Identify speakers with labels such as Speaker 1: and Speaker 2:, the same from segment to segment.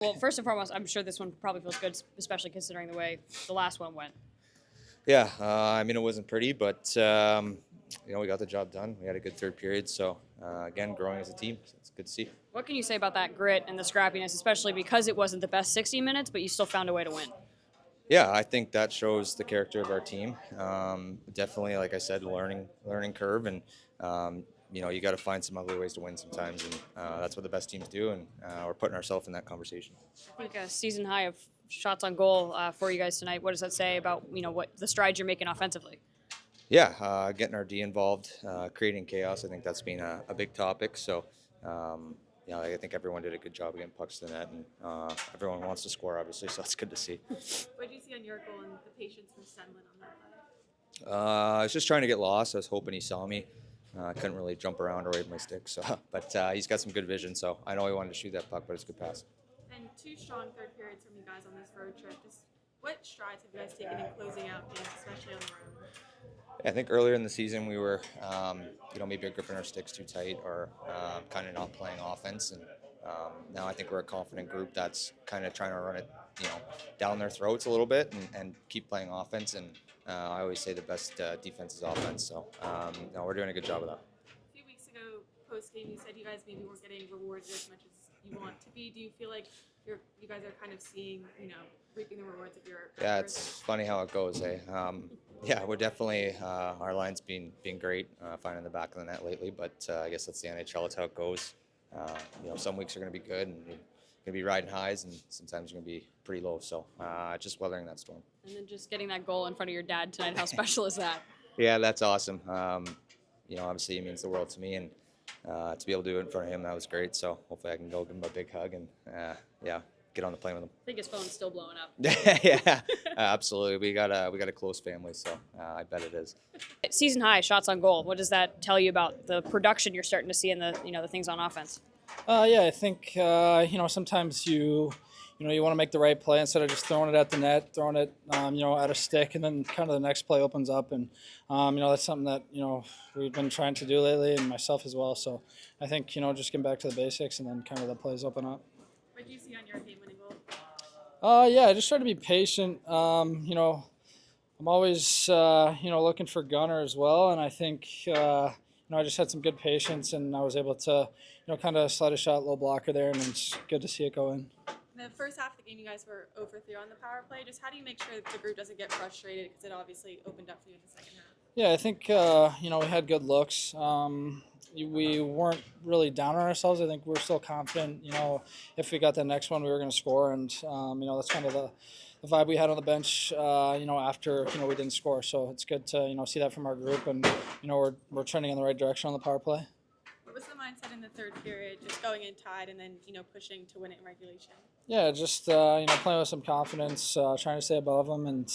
Speaker 1: Well, first and foremost, I'm sure this one probably feels good, especially considering the way the last one went.
Speaker 2: Yeah, I mean, it wasn't pretty, but we got the job done. We had a good third period, so again, growing as a team, so it's good to see.
Speaker 1: What can you say about that grit and the scrappiness, especially because it wasn't the best 60 minutes, but you still found a way to win?
Speaker 2: Yeah, I think that shows the character of our team. Definitely, like I said, learning curve, and you got to find some ugly ways to win sometimes, and that's what the best teams do, and we're putting ourselves in that conversation.
Speaker 1: I think a season high of shots on goal for you guys tonight. What does that say about what the strides you're making offensively?
Speaker 2: Yeah, getting our D involved, creating chaos. I think that's been a big topic. So, I think everyone did a good job getting pucks to the net, and everyone wants to score, obviously. So it's good to see.
Speaker 3: What did you see on your goal and the patience from Sendlin on that play?
Speaker 2: I was just trying to get lost. I was hoping he saw me. I couldn't really jump around or wave my stick. So, but he's got some good vision. So I know he wanted to shoot that puck, but it's a good pass.
Speaker 3: And two strong third periods from you guys on this road trip. Just what strides have you guys taken in closing out games, especially on the road?
Speaker 2: I think earlier in the season we were, maybe gripping our sticks too tight or kind of not playing offense. And now I think we're a confident group that's kind of trying to run it, down their throats a little bit and keep playing offense. And I always say the best defense is offense. So we're doing a good job of that.
Speaker 3: A few weeks ago, post game, you said you guys maybe weren't getting rewarded as much as you want to be. Do you feel like you guys are kind of seeing, reaping the rewards of your?
Speaker 2: Yeah, it's funny how it goes, eh? Yeah, we're definitely our line's been great finding the back of the net lately, but I guess that's the NHL. It's how it goes. Some weeks are going to be good and you're going to be riding highs, and sometimes you're going to be pretty low. So just weathering that storm.
Speaker 1: And then just getting that goal in front of your dad tonight. How special is that?
Speaker 2: Yeah, that's awesome. Obviously it means the world to me, and to be able to do it in front of him, that was great. So hopefully I can go give him a big hug and get on the plane with him.
Speaker 1: I think his phone's still blowing up.
Speaker 2: Yeah, absolutely. We got a close family, so I bet it is.
Speaker 1: Season high shots on goal. What does that tell you about the production you're starting to see and the things on offense?
Speaker 4: I think sometimes you want to make the right play instead of just throwing it at the net, throwing it at a stick, and then kind of the next play opens up, and that's something that we've been trying to do lately, and myself as well. So I think just getting back to the basics, and then kind of the plays open up.
Speaker 3: What did you see on your game-winning goal?
Speaker 4: I just try to be patient. I'm always looking for gunner as well, and I think I just had some good patience, and I was able to kind of slide a shot, low blocker there, and it's good to see it go in.
Speaker 3: In the first half of the game, you guys were 0 for 3 on the power play. Just how do you make sure that the group doesn't get frustrated, because it obviously opened up for you in the second half?
Speaker 4: Yeah, I think we had good looks. We weren't really down on ourselves. I think we're still confident. If we got the next one, we were going to score, and that's kind of the vibe we had on the bench. After we didn't score, so it's good to see that from our group, and we're trending in the right direction on the power play.
Speaker 3: What was the mindset in the third period, just going in tied and then pushing to win it in regulation?
Speaker 4: Yeah, just playing with some confidence, trying to stay above them, and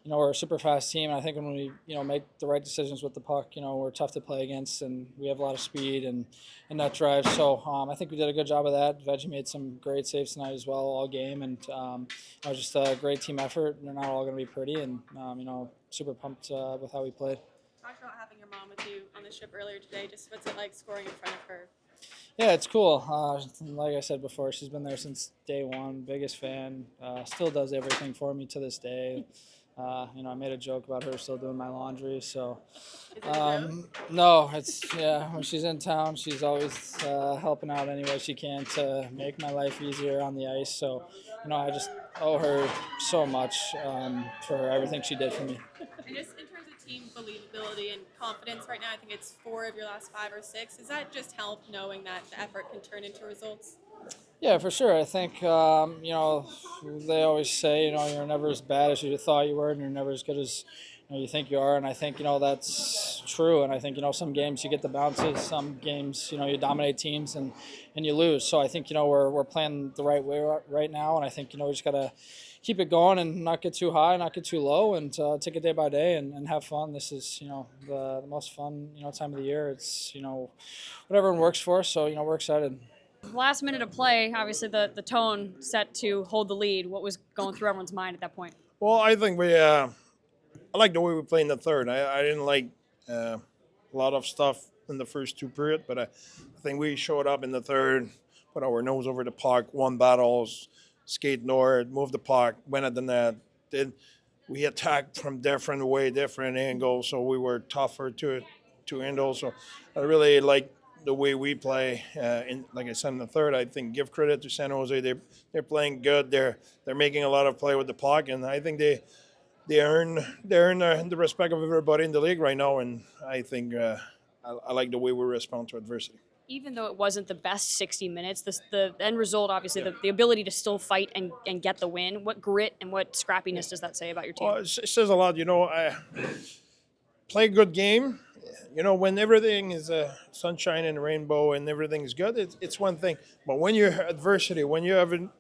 Speaker 4: we're a super fast team. And I think when we make the right decisions with the puck, we're tough to play against, and we have a lot of speed and that drive. So I think we did a good job of that. Veggie made some great saves tonight as well all game, and it was just a great team effort. They're not all going to be pretty, and super pumped with how we played.
Speaker 3: Talked about having your mom with you on the ship earlier today. Just what's it like scoring in front of her?
Speaker 4: Yeah, it's cool. Like I said before, she's been there since day one. Biggest fan. Still does everything for me to this day. I made a joke about her still doing my laundry. So, no, when she's in town, she's always helping out any way she can to make my life easier on the ice. So, I just owe her so much for everything she did for me.
Speaker 3: And just in terms of team believability and confidence right now, I think it's 4 of your last 5 or 6. Does that just help knowing that the effort can turn into results?
Speaker 4: Yeah, for sure. I think, they always say, you're never as bad as you thought you were, and you're never as good as you think you are. And I think, that's true. And I think, some games you get the bounces, some games, you dominate teams and you lose. So I think, we're playing the right way right now. And I think, we just got to keep it going and not get too high, not get too low, and take it day by day and have fun. This is, the most fun, time of the year. It's, whatever works for us. So, we're excited.
Speaker 1: Last minute of play, obviously the tone set to hold the lead. What was going through everyone's mind at that point?
Speaker 5: Well, I think I like the way we played in the third. I didn't like a lot of stuff in the first 2 periods, but I think we showed up in the third, put our nose over the puck, won battles, skate north, move the puck, went at the net. Then we attacked from different angles, so we were tougher to handle. So I really like the way we play. Like I said in the third, I think give credit to San Jose. They're playing good. They're making a lot of play with the puck, and I think they earn the respect of everybody in the league right now. And I think I like the way we respond to adversity.
Speaker 1: Even though it wasn't the best 60 minutes, the end result, obviously, the ability to still fight and get the win, what grit and what scrappiness does that say about your team?
Speaker 5: Well, it says a lot. Play a good game. When everything is sunshine and rainbow and everything is good, it's one thing. But when you're adversity, when you have a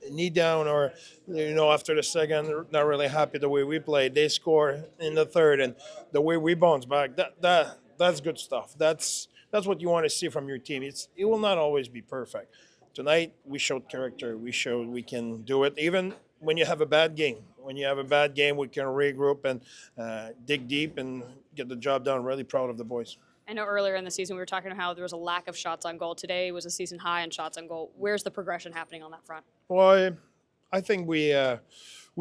Speaker 5: knee down or, after the second, not really happy the way we played, they score in the third, and the way we bounce back, that's good stuff. That's what you want to see from your team. It will not always be perfect. Tonight, we showed character. We showed we can do it, even when you have a bad game. When you have a bad game, we can regroup and dig deep and get the job done. Really proud of the boys.
Speaker 1: I know earlier in the season we were talking about how there was a lack of shots on goal. Today was a season high in shots on goal. Where's the progression happening on that front?
Speaker 5: Well, I think we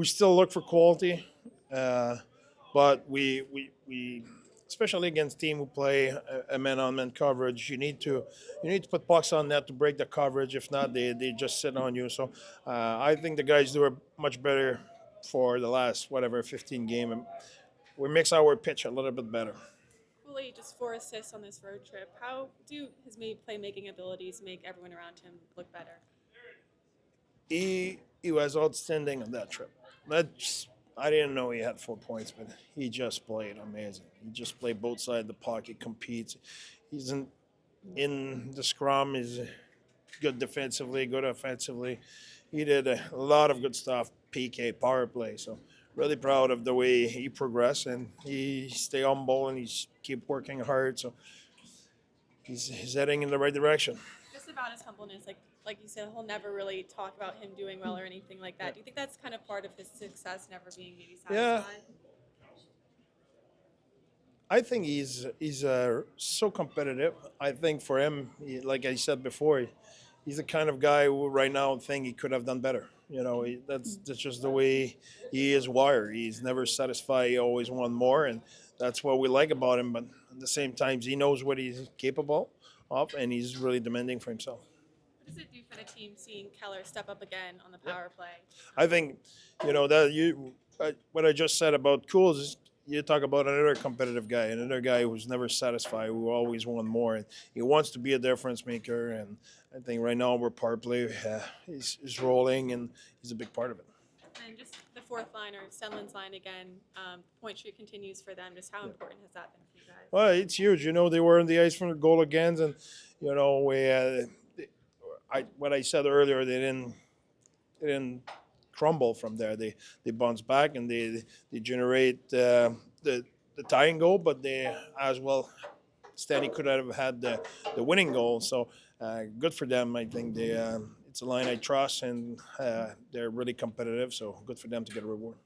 Speaker 5: still look for quality, but we especially against team who play a man-on-man coverage, you need to put pucks on net to break the coverage. If not, they just sit on you. So I think the guys do it much better for the last 15 game, and we mix our pitch a little bit better.
Speaker 3: Cooley, just 4 assists on this road trip. How do his playmaking abilities make everyone around him look better?
Speaker 5: He was outstanding on that trip. I didn't know he had 4 points, but he just played amazing. He just played both sides of the puck. He competes. He's in the scrum. He's good defensively, good offensively. He did a lot of good stuff, PK, power play. So really proud of the way he progressed, and he stay humble and he's keep working hard. So he's heading in the right direction.
Speaker 3: Just about his humbleness, like you said, he'll never really talk about him doing well or anything like that. Do you think that's kind of part of his success, never being maybe satisfied?
Speaker 5: Yeah. I think he's so competitive. I think for him, like I said before, he's the kind of guy who right now think he could have done better. That's just the way he is wired. He's never satisfied. He always want more, and that's what we like about him. But at the same time, he knows what he's capable of, and he's really demanding for himself.
Speaker 3: What does it do for the team seeing Keller step up again on the power play?
Speaker 5: I think, what I just said about Cools is you talk about another competitive guy, another guy who's never satisfied, who always wants more, and he wants to be a difference maker. And I think right now we're power play is rolling, and he's a big part of it.
Speaker 3: And just the fourth line, or Senlin's line again, point streak continues for them. Just how important has that been for you guys?
Speaker 5: Well, it's huge. They were on the ice from the goal against, and what I said earlier, they didn't crumble from there. They bounce back and they generate the tying goal, but they as well. Stanley could have had the winning goal. So good for them. I think it's a line I trust, and they're really competitive. So good for them to get a reward.